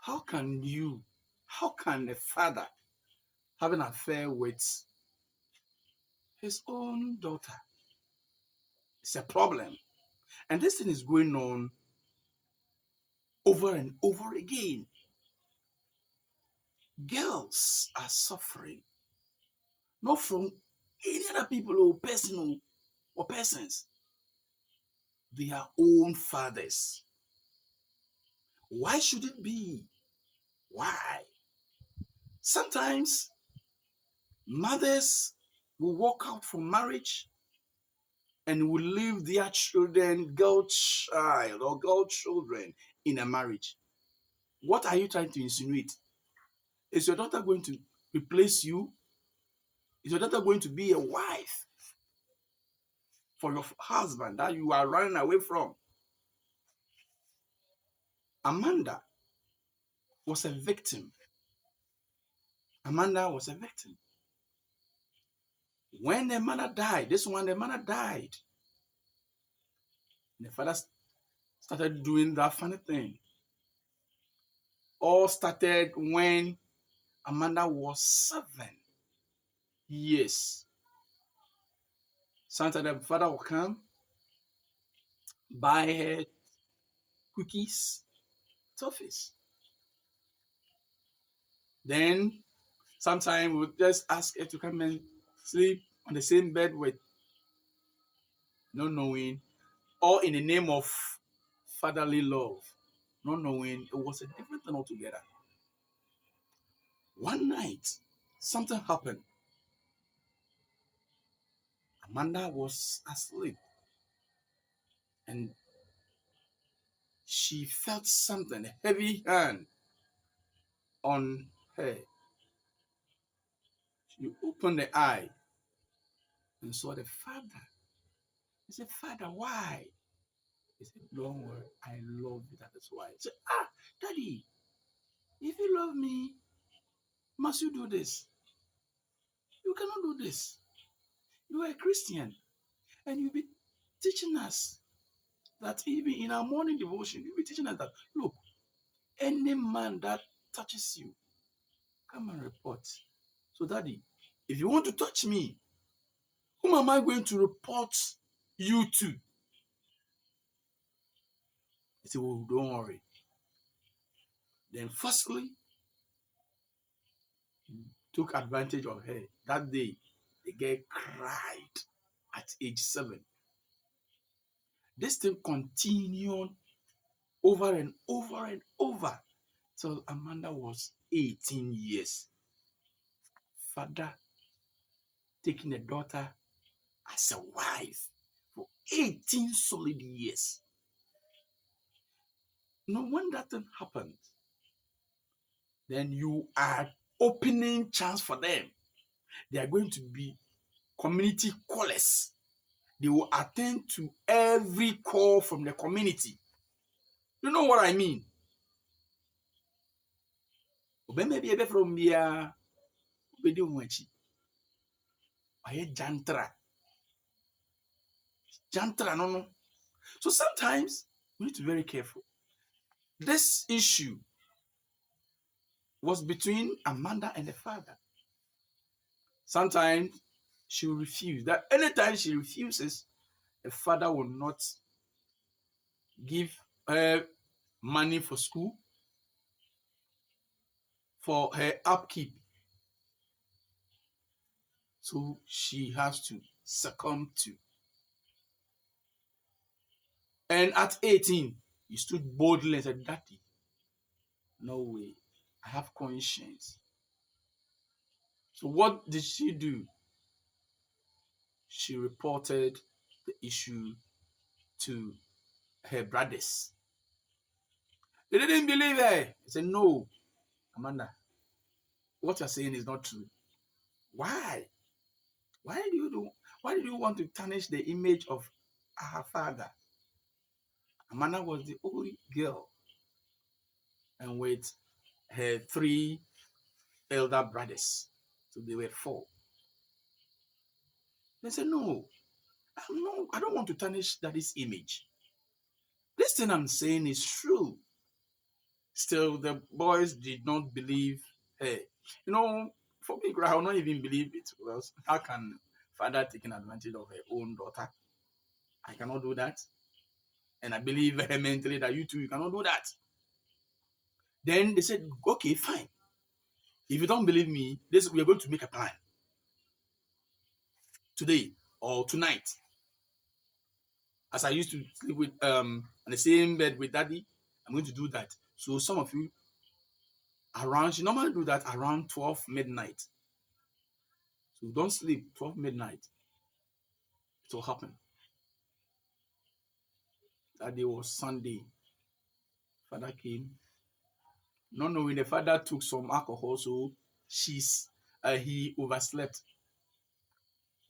How can a father have an affair with his own daughter? It's a problem. And this thing is going on over and over again. Girls are suffering, not from any other people or person or persons, their own fathers. Why should it be? Why? Sometimes mothers will walk out from marriage and will leave their children, girl child or girl children, in a marriage. What are you trying to insinuate? Is your daughter going to replace you? Is your daughter going to be a wife for your husband that you are running away from? Amanda was a victim. Amanda was a victim. When the mother died, the mother died. The father started doing that funny thing. All started when Amanda was 7 years. Sometimes the father will come, buy her cookies, toffees. Then sometimes we'll just ask her to come and sleep on the same bed with, not knowing, or in the name of fatherly love, not knowing it was a different thing altogether. One night, something happened. Amanda was asleep and she felt something, a heavy hand on her. She opened the eye and saw the father. He said, "Father, why?" He said, "Don't worry, I love you, that is why." He said, "Daddy, if you love me, must you do this? You cannot do this. You are a Christian and you'll be teaching us that even in our morning devotion, you'll be teaching us that, look, any man that touches you, come and report. So, Daddy, if you want to touch me, whom am I going to report you to?" He said, "Oh, don't worry." Then, firstly, he took advantage of her. That day, the girl cried at age 7. This thing continued over and over and over till Amanda was 18 years. Father taking a daughter as a wife for 18 solid years. Now, when that thing happens, then you are opening chance for them. They are going to be community callers. They will attend to every call from the community. You know what I mean? Jantra, no. So sometimes we need to be very careful. This issue was between Amanda and the father. Sometimes she will refuse. That anytime she refuses, the father will not give her money for school, for her upkeep. So she has to succumb to. And at 18, he stood boldly and said, "Daddy, no way. I have conscience." So what did she do? She reported the issue to her brothers. They didn't believe her. They said, "No, Amanda, what you're saying is not true." Why? Why did you want to tarnish the image of her father? Amanda was the only girl, and with her 3 elder brothers. So they were 4. They said, "No, I don't want to tarnish daddy's image. This thing I'm saying is true." Still, the boys did not believe her. You know, for me, I will not even believe it. Well, how can father taking advantage of her own daughter? I cannot do that. And I believe vehemently that you too, you cannot do that. Then they said, okay, fine. If you don't believe me, we are going to make a plan today or tonight. As I used to sleep with on the same bed with daddy, I'm going to do that. So some of you she normally do that around 12 midnight. So don't sleep 12 midnight. It will happen. That day was Sunday. Father came. Not knowing the father took some alcohol, so he overslept.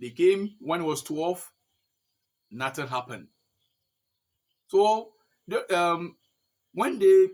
They came when it was 12, nothing happened. So when they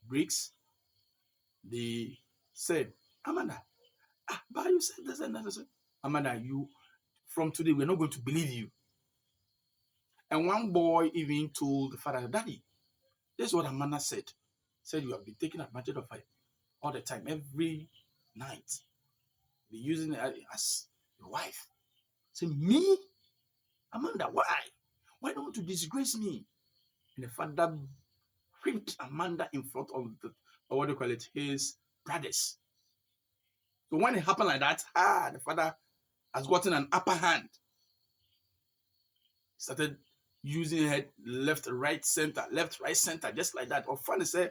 breaks, they said, Amanda, but you said this and that. Amanda, you from today, we're not going to believe you. And one boy even told the father, Daddy, this is what Amanda said. Said you have been taking advantage of her all the time, every night. Be using her as your wife. Say, me? Amanda, why? Why don't you disgrace me? And the father whipped Amanda in front of what do you call it, his brothers. So when it happened like that, the father has gotten an upper hand. Started using her left, right, center, just like that. Or funny say,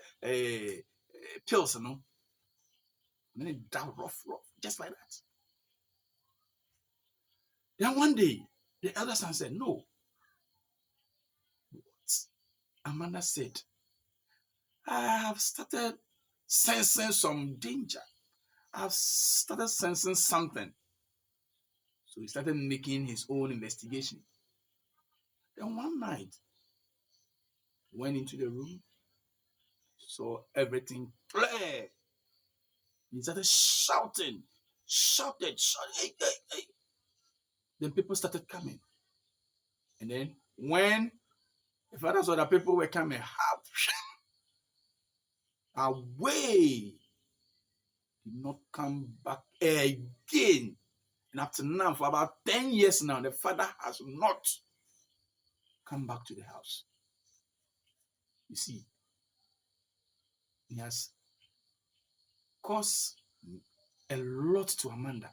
pills, you know. And then it down rough, just like that. Then one day, the elder son said, no. What Amanda said, I have started sensing some danger. I've started sensing something. So he started making his own investigation. Then one night, went into the room, saw everything clear. He started shouting, shouted, hey, hey, hey. Then people started coming. And then when the father saw that people were coming, away, did not come back again. And up to now, for about 10 years now, the father has not come back to the house. You see, he has caused a lot to Amanda.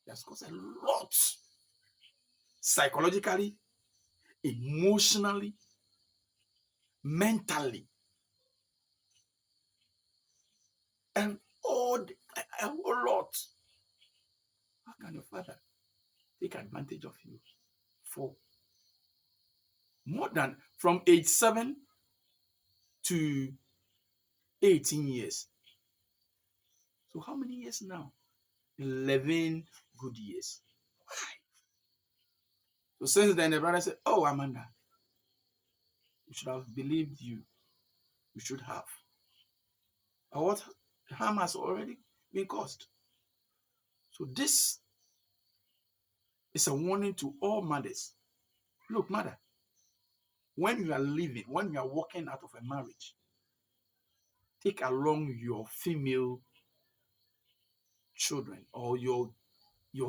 He has caused a lot. Psychologically, emotionally, mentally. And a whole lot. How can your father take advantage of you for more than from age 7 to 18 years? So how many years now? 11 good years. Why? So since then, the brother said, oh, Amanda, we should have believed you. We should have. But what harm has already been caused. So this is a warning to all mothers. Look, mother, when you are living, when you are walking out of a marriage, take along your female children or your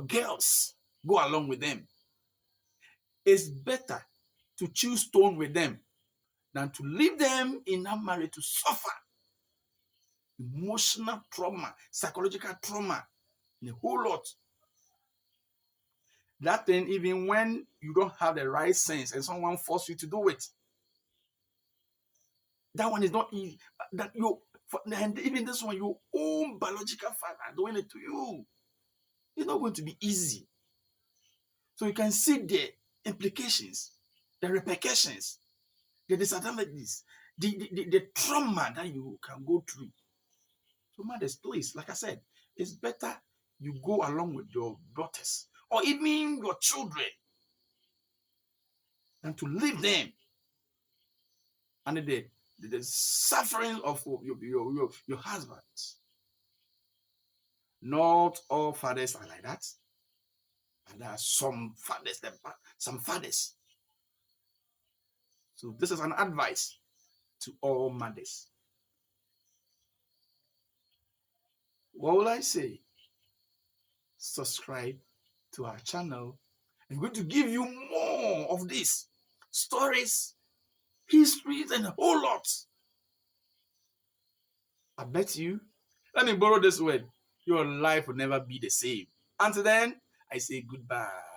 girls. Go along with them. It's better to choose stone with them than to leave them in that marriage to suffer emotional trauma, psychological trauma, and a whole lot. That thing, even when you don't have the right sense and someone forces you to do it, that one is not easy. And even this one, your own biological father doing it to you, it's not going to be easy. So you can see the implications, the repercussions, the disadvantages, the trauma that you can go through. So mothers, please, like I said, it's better you go along with your daughters or even your children than to leave them under the suffering of your husbands. Not all fathers are like that. And there are some fathers. So this is an advice to all mothers. What will I say? Subscribe to our channel. I'm going to give you more of these stories, histories, and a whole lot. I bet you, let me borrow this word, your life will never be the same. Until then, I say goodbye.